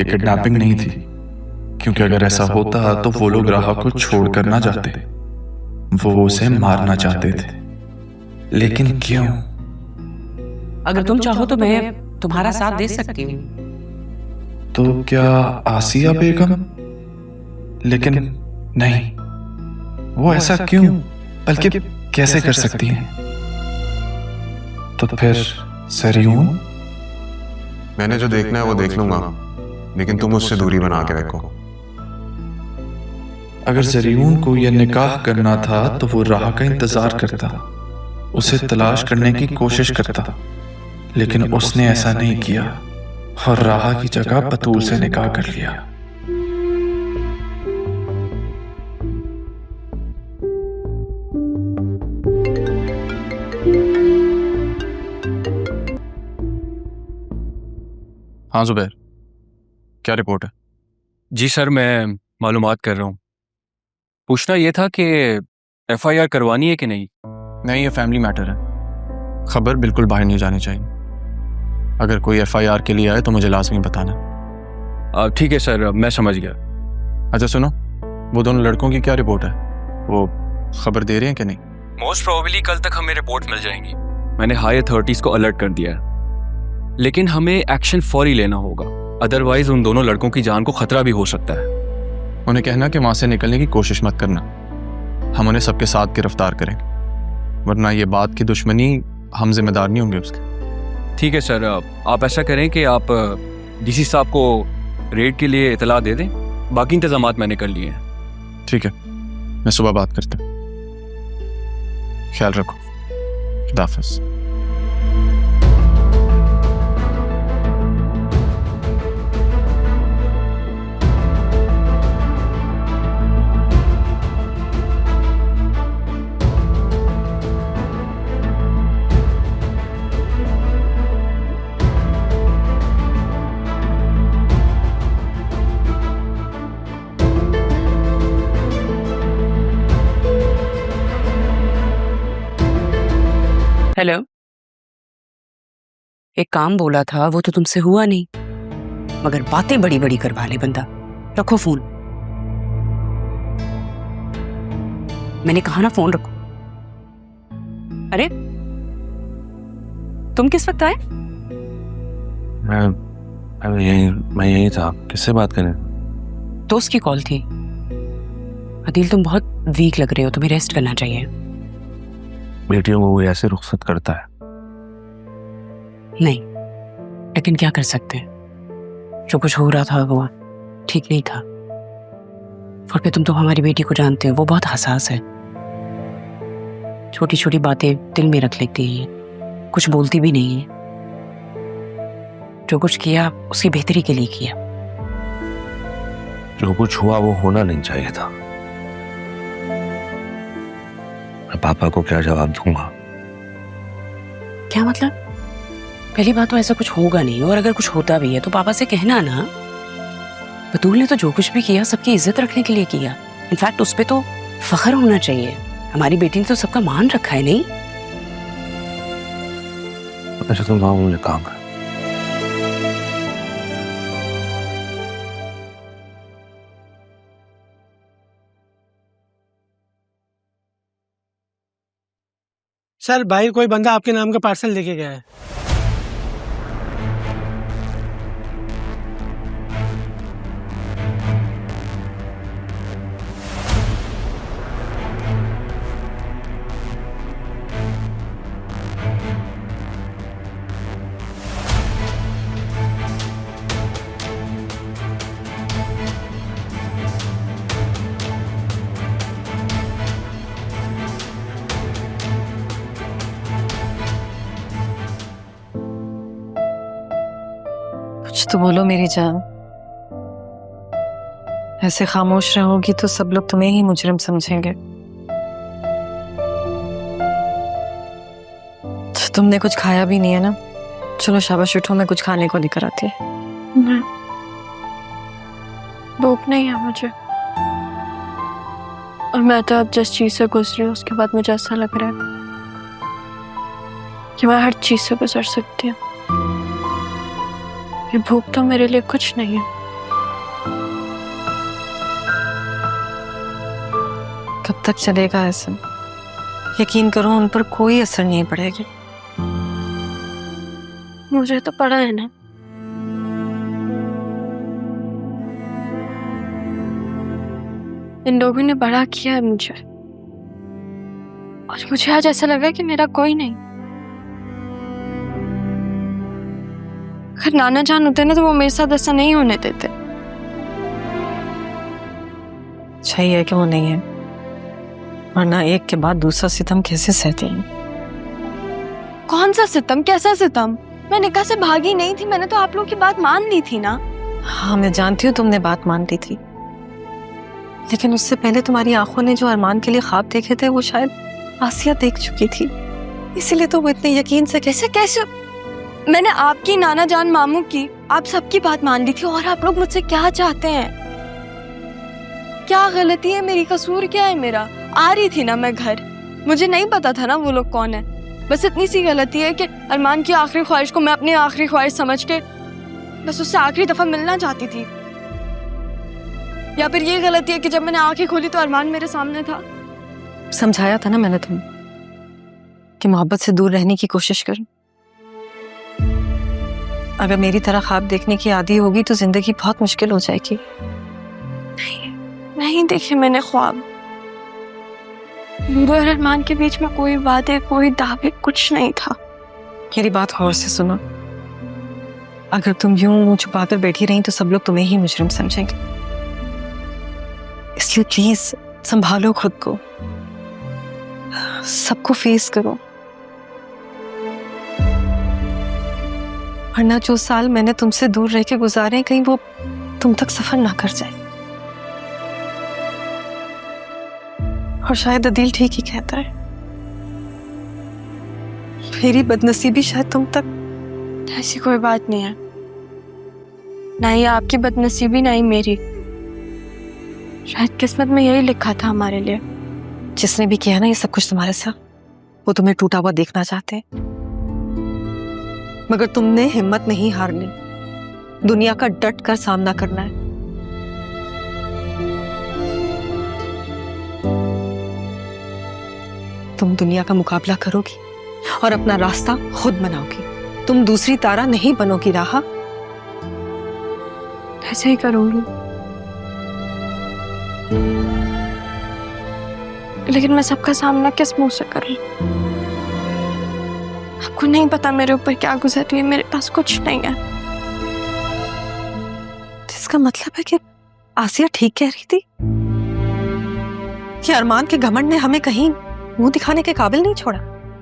ये किडनैपिंग नहीं थी, क्योंकि अगर ऐसा होता तो वो लोग राहा को छोड़कर ना जाते। वो उसे मारना चाहते थे, लेकिन क्यों? अगर तुम चाहो तो मैं तुम्हारा साथ दे सकती हूँ। तो क्या आसिया बेगम? लेकिन नहीं, वो ऐसा क्यों, बल्कि कैसे कर सकती हैं? तो फिर सरयून? मैंने जो देखना है वो देख लूंगा, लेकिन तुम उससे दूरी बना के रखो। अगर जरीऊन को यह निकाह करना था तो वो राह का इंतजार करता, उसे तलाश करने की कोशिश करता, लेकिन उसने ऐसा नहीं किया और राह की जगह बतूल से निकाह कर लिया। हाँ जुबैर, क्या रिपोर्ट है? जी सर, मैं मालूमात कर रहा हूँ। पूछना ये था कि एफआईआर करवानी है कि नहीं? नहीं, ये फैमिली मैटर है, खबर बिल्कुल बाहर नहीं जानी चाहिए। अगर कोई एफआईआर के लिए आए तो मुझे लाजमी बताना। ठीक है सर, मैं समझ गया। अच्छा सुनो, वो दोनों लड़कों की क्या रिपोर्ट है? वो खबर दे रहे हैं कि नहीं? मोस्ट प्रोबेबली कल तक हमें रिपोर्ट मिल जाएंगी। मैंने हाई अथॉरिटीज को अलर्ट कर दिया है, लेकिन हमें एक्शन फौरी लेना होगा, अदरवाइज उन दोनों लड़कों की जान को खतरा भी हो सकता है। उन्हें कहना कि वहां से निकलने की कोशिश मत करना, हम उन्हें सबके साथ गिरफ्तार करेंगे, वरना ये बात की दुश्मनी हम जिम्मेदार नहीं होंगे उसके। ठीक है सर, आप ऐसा करें कि आप डीसी साहब को रेड के लिए इतला दे दें, बाकी इंतजामात मैंने कर लिए हैं। ठीक है, मैं सुबह बात करता हूँ। ख्याल रखो, खुदा हाफिज़। हेलो, एक काम बोला था वो तो तुमसे हुआ नहीं, मगर बातें बड़ी बड़ी करवा ले बंदा। रखो फोन, मैंने कहा ना फोन रखो। अरे तुम किस वक्त आए? मैं यही था, किससे बात करें? दोस्त की कॉल थी। अदील तुम बहुत वीक लग रहे हो, तुम्हें रेस्ट करना चाहिए। बेटियों को वो ऐसे रुखसत करता है? नहीं, लेकिन क्या कर सकते हैं, जो कुछ हो रहा था वो ठीक नहीं था। और फिर तुम तो हमारी बेटी को जानते हो, वो बहुत हसास है, छोटी छोटी बातें दिल में रख लेती है, कुछ बोलती भी नहीं है। जो कुछ किया उसकी बेहतरी के लिए किया। जो कुछ हुआ वो होना नहीं चाहिए था। मैं पापा को क्या जवाब दूंगा? क्या मतलब? पहली बात तो ऐसा कुछ होगा नहीं, और अगर कुछ होता भी है तो पापा से कहना ना। बतूल ने तो जो कुछ भी किया सबकी इज्जत रखने के लिए किया। इनफैक्ट उस पे तो फख्र होना चाहिए। हमारी बेटी ने तो सबका मान रखा है। नहीं अच्छा तुम वहां, मुझे काम है। सर, बाहर कोई बंदा आपके नाम का पार्सल लेके गया है। कुछ तो बोलो मेरी जान, ऐसे खामोश रहोगी तो सब लोग तुम्हें ही मुजरिम समझेंगे। तुमने कुछ खाया भी नहीं है ना? चलो शाबाश, उठो, मैं कुछ खाने को लेकर आती है। नहीं, भूख नहीं है मुझे, और मैं तो अब जिस चीज से गुजरी हूँ उसके बाद मुझे ऐसा लग रहा है कि मैं हर चीज से गुजर सकती हूँ। ये भूख तो मेरे लिए कुछ नहीं है। कब तक चलेगा ऐसा? यकीन करो उन पर कोई असर नहीं पड़ेगा। मुझे तो पड़ा है ना। इन लोगों ने बड़ा किया है मुझे, और मुझे आज ऐसा लगा कि मेरा कोई नहीं। अगर नाना जान होते ना तो वो मेरे साथ ऐसा नहीं होने देते। सही है कि वो नहीं है, वरना एक के बाद दूसरा सितम कैसे सहते हैं। कौन सा सितम, कैसा सितम? मैं निकाह से भागी नहीं थी, मैंने तो आप लोगों की बात मान ली थी ना। हाँ मैं जानती हूँ तुमने बात मान ली थी, लेकिन उससे पहले तुम्हारी आंखों ने जो अरमान के लिए ख्वाब देखे थे वो शायद आसिया देख चुकी थी, इसीलिए तो वो इतने यकीन से कैसे मैंने आपकी, नाना जान, मामू की, आप सबकी बात मान ली थी। और आप लोग मुझसे क्या चाहते हैं? क्या गलती है मेरी? कसूर क्या है मेरा? आ रही थी ना मैं घर, मुझे नहीं पता था ना वो लोग कौन है। बस इतनी सी गलती है कि अरमान की आखिरी ख्वाहिश को मैं अपनी आखिरी ख्वाहिश समझ के बस उससे आखिरी दफा मिलना चाहती थी। या फिर ये गलती है कि जब मैंने आंखें खोली तो अरमान मेरे सामने था। समझाया था ना मैंने तुम्हें कि मोहब्बत से दूर रहने की कोशिश करो। अगर मेरी तरह ख्वाब देखने की आदी होगी तो जिंदगी बहुत मुश्किल हो जाएगी। नहीं देखे मैंने ख्वाब। नूर और अरमान के बीच में कोई वादे, कोई दावे, कुछ नहीं था। मेरी बात गौर से सुनो, अगर तुम यूं मुंह छुपाकर बैठी रही तो सब लोग तुम्हें ही मुजरिम समझेंगे, इसलिए प्लीज संभालो खुद को, सबको फेस करो, वरना जो साल मैंने तुमसे दूर रह के गुजारे कहीं वो तुम तक सफर ना कर जाए। और शायद अदील ठीक ही कहता है, मेरी बदनसीबी शायद तुम तक। ऐसी कोई बात नहीं है, ना ही आपकी बदनसीबी ना ही मेरी। शायद किस्मत में यही लिखा था हमारे लिए। जिसने भी किया ना ये सब कुछ तुम्हारे साथ, वो तुम्हें टूटा हुआ देखना चाहते हैं, मगर तुमने हिम्मत नहीं हारनी, दुनिया का डट कर सामना करना है। तुम दुनिया का मुकाबला करोगी और अपना रास्ता खुद बनाओगी। तुम दूसरी तारा नहीं बनोगी राहा। ऐसे ही करूंगी, लेकिन मैं सबका सामना किस मुंह से करूं? आपको नहीं पता मेरे ऊपर क्या गुजर रही है, मेरे पास कुछ नहीं है। इसका मतलब है कि आसिया ठीक कह रही थी कि अरमान के घमंड ने हमें कहीं मुंह दिखाने के काबिल नहीं छोड़ा।